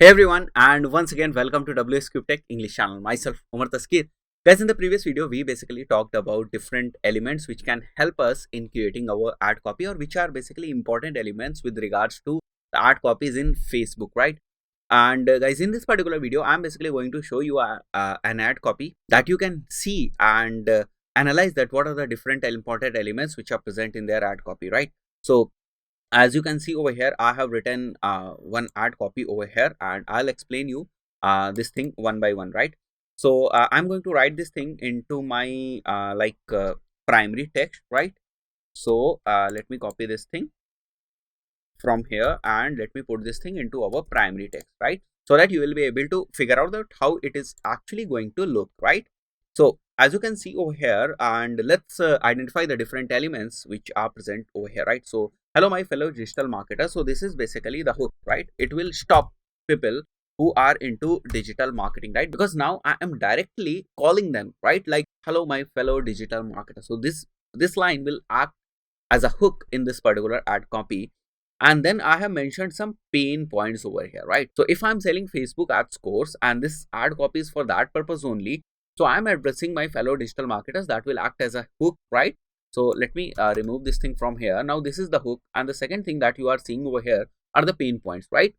Hey everyone, and once again, welcome to WsCubeTech English channel. Myself, Umar Taskir. Guys, in the previous video, we basically talked about different elements which can help us in creating our ad copy, or which are basically important elements with regards to the ad copies in Facebook, right? And guys, in this particular video, I'm basically going to show you an ad copy that you can see and analyze that what are the different important elements which are present in their ad copy, right? So as you can see over here, I have written one ad copy over here, and I'll explain you this thing one by one, right? So I'm going to write this thing into my primary text, right? So let me copy this thing from here and let me put this thing into our primary text, right? So that you will be able to figure out that how it is actually going to look, right? So as you can see over here, and let's identify the different elements which are present over here, right? So hello my fellow digital marketers. So this is basically the hook, right? It will stop people who are into digital marketing, right? Because now I am directly calling them, right? Like, hello my fellow digital marketers. So this line will act as a hook in this particular ad copy. And then I have mentioned some pain points over here, right? So if I'm selling Facebook ads course and this ad copy is for that purpose only, so I'm addressing my fellow digital marketers, that will act as a hook, right? So let me remove this thing from here. Now this is the hook, and the second thing that you are seeing over here are the pain points, right?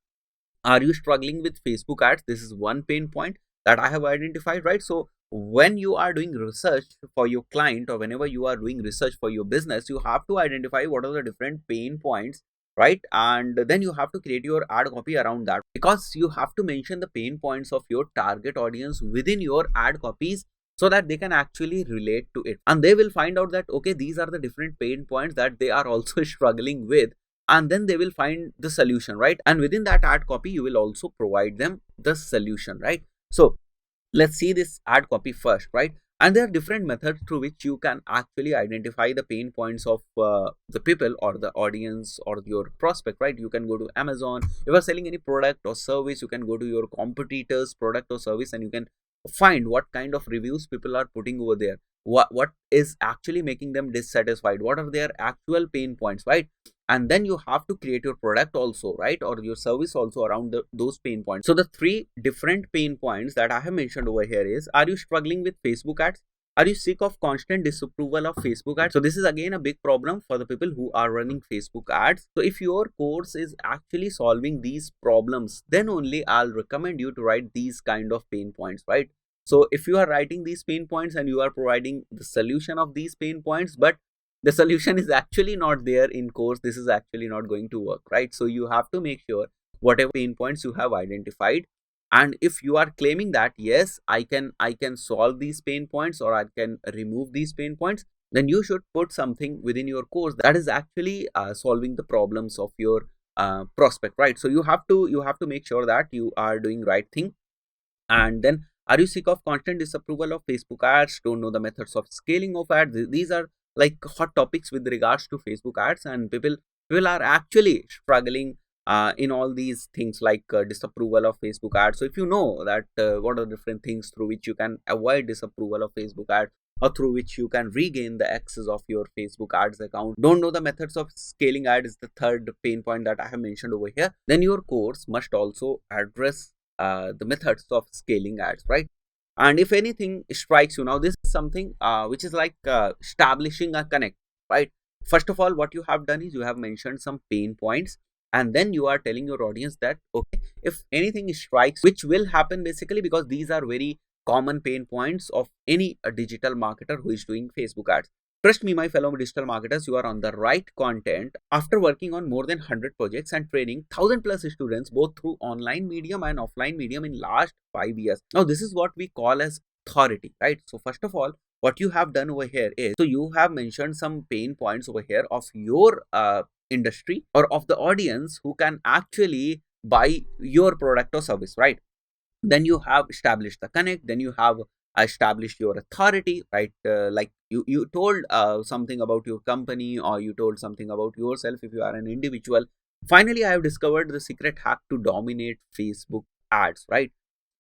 Are you struggling with Facebook ads? This is one pain point that I have identified, right? So when you are doing research for your client, or whenever you are doing research for your business, you have to identify what are the different pain points, right? And then you have to create your ad copy around that, because you have to mention the pain points of your target audience within your ad copies, so that they can actually relate to it, and they will find out that okay, these are the different pain points that they are also struggling with, and then they will find the solution, right? And within that ad copy, you will also provide them the solution, right? So let's see this ad copy first, right? And there are different methods through which you can actually identify the pain points of the people or the audience or your prospect, right? You can go to Amazon. If you are selling any product or service, you can go to your competitors product or service, and you can find what kind of reviews people are putting over there, what is actually making them dissatisfied, what are their actual pain points, right? And then you have to create your product also, right, or your service also around those pain points. So the three different pain points that I have mentioned over here is: are you struggling with Facebook ads? Are you sick of constant disapproval of Facebook ads? So this is again a big problem for the people who are running Facebook ads. So if your course is actually solving these problems, then only I'll recommend you to write these kind of pain points, right? So if you are writing these pain points and you are providing the solution of these pain points, but the solution is actually not there in course, this is actually not going to work, right? So you have to make sure whatever pain points you have identified, and if you are claiming that yes, I can solve these pain points, or I can remove these pain points, then you should put something within your course that is actually solving the problems of your prospect, right? So you have to make sure that you are doing right thing. And then, are you sick of constant disapproval of Facebook ads? Don't know the methods of scaling of ads? These are like hot topics with regards to Facebook ads, and people are actually struggling in all these things like disapproval of Facebook ads. So if you know that what are different things through which you can avoid disapproval of Facebook ads, or through which you can regain the access of your Facebook ads account, don't know the methods of scaling ads is the third pain point that I have mentioned over here, then your course must also address the methods of scaling ads, right? And if anything strikes you, now this is something which is like establishing a connect, right? First of all, what you have done is you have mentioned some pain points, and then you are telling your audience that okay, if anything strikes, which will happen basically, because these are very common pain points of any digital marketer who is doing Facebook ads. Trust me, my fellow digital marketers, you are on the right content. After working on more than 100 projects and training 1000 plus students both through online medium and offline medium in last 5 years. Now this is what we call as authority, right? So first of all, what you have done over here is, so you have mentioned some pain points over here of your industry or of the audience who can actually buy your product or service, right? Then you have established the connect, then you have established your authority, right? Like you told something about your company, or you told something about yourself if you are an individual. Finally, I have discovered the secret hack to dominate Facebook ads, right?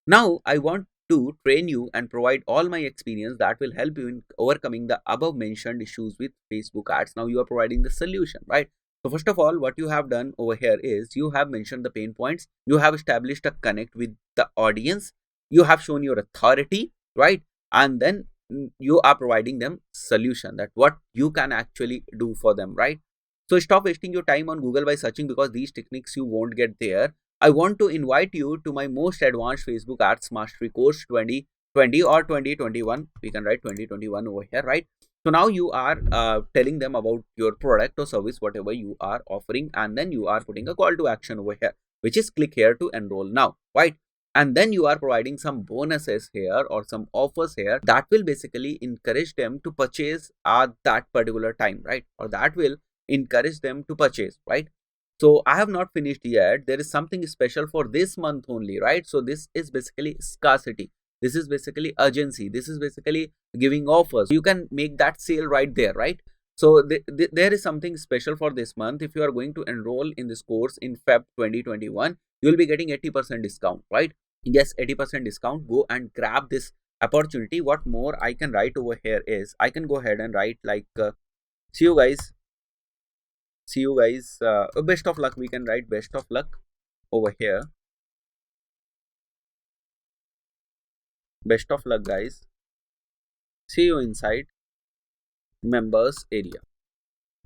Now I want to train you and provide all my experience that will help you in overcoming the above mentioned issues with Facebook ads. Now you are providing the solution, right? So first of all, what you have done over here is you have mentioned the pain points, you have established a connect with the audience, you have shown your authority, right? And then you are providing them solution, that what you can actually do for them, right? So stop wasting your time on Google by searching, because these techniques you won't get there. I want to invite you to my most advanced Facebook Ads Mastery course 2020 or 2021. We can write 2021 over here, right? So now you are telling them about your product or service, whatever you are offering, and then you are putting a call to action over here, which is click here to enroll now, right? And then you are providing some bonuses here or some offers here that will basically encourage them to purchase at that particular time, right? Or that will encourage them to purchase, right? So I have not finished yet. There is something special for this month only, right? So this is basically scarcity, this is basically urgency, this is basically giving offers. You can make that sale right there, right? So there is something special for this month. If you are going to enroll in this course in Feb 2021, you will be getting 80% discount, right? Yes, 80% discount. Go and grab this opportunity. What more I can write over here is I can go ahead and write like see you guys, best of luck. We can write best of luck over here. Best of luck, guys. See you inside members area.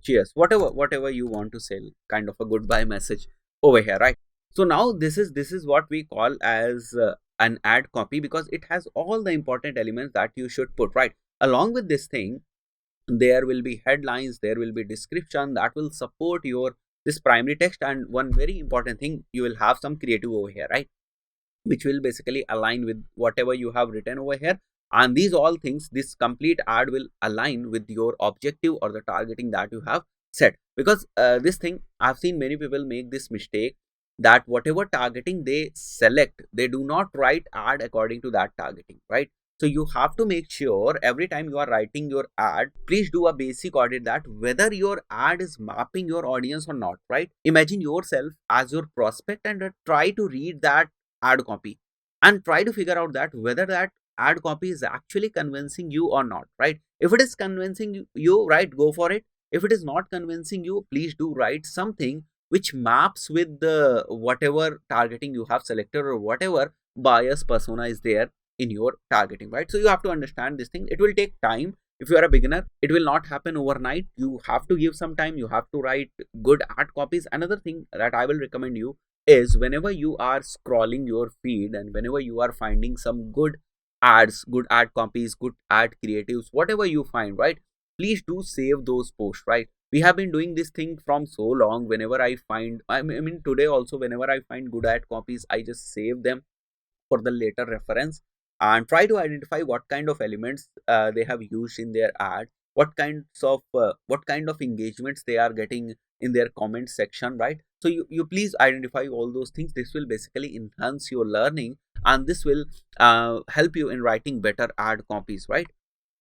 Cheers. Whatever you want to sell, kind of a goodbye message over here, right? So now this is what we call as an ad copy, because it has all the important elements that you should put, right? Along with this thing, there will be headlines, there will be description that will support your this primary text, and one very important thing, you will have some creative over here, right? Which will basically align with whatever you have written over here. And these all things, this complete ad will align with your objective or the targeting that you have set. Because this thing, I've seen many people make this mistake, that whatever targeting they select, they do not write ad according to that targeting, right? So you have to make sure every time you are writing your ad, please do a basic audit that whether your ad is mapping your audience or not, right? Imagine yourself as your prospect and try to read that ad copy and try to figure out that whether that ad copy is actually convincing you or not, right? If it is convincing you, right, go for it. If it is not convincing you, please do write something which maps with the whatever targeting you have selected or whatever buyer's persona is there in your targeting, right? So you have to understand this thing. It will take time. If you are a beginner, it will not happen overnight. You have to give some time. You have to write good ad copies. Another thing that I will recommend you is whenever you are scrolling your feed and whenever you are finding some good ads, good ad copies, good ad creatives, whatever you find, right? Please do save those posts, right? We have been doing this thing from so long. Whenever I find, I mean today also, whenever I find good ad copies, I just save them for the later reference and try to identify what kind of elements they have used in their ad, what kind of engagements they are getting in their comment section, right? So you please identify all those things. This will basically enhance your learning, and this will help you in writing better ad copies, right?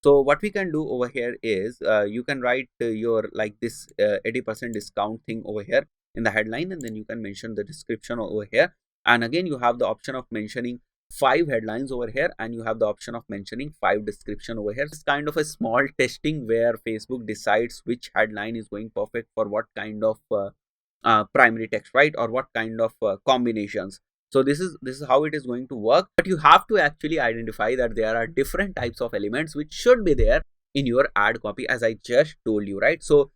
So what we can do over here is you can write your like this 80% discount thing over here in the headline, and then you can mention the description over here. And again, you have the option of mentioning 5 headlines over here, and you have the option of mentioning 5 description over here. It's kind of a small testing where Facebook decides which headline is going perfect for what kind of primary text, right? Or what kind of combinations. So this is how it is going to work. But you have to actually identify that there are different types of elements which should be there in your ad copy, as I just told you, right? So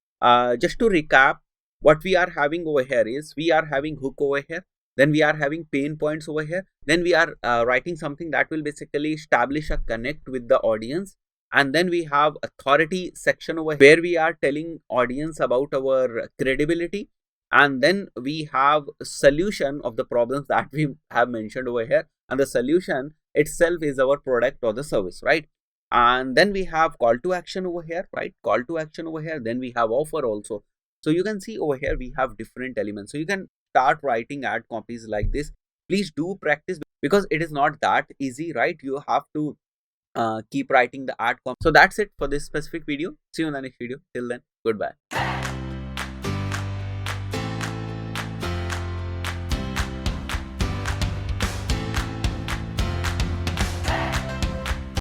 just to recap, what we are having over here is we are having hook over here, then we are having pain points over here, then we are writing something that will basically establish a connect with the audience, and then we have authority section over here where we are telling audience about our credibility, and then we have solution of the problems that we have mentioned over here, and the solution itself is our product or the service, right? And then we have call to action over here, right? Call to action over here, then we have offer also. So you can see over here we have different elements. So you can start writing ad copies like this. Please do practice, because it is not that easy, right? You have to keep writing the ad copy. So that's it for this specific video. See you in the next video. Till then, goodbye.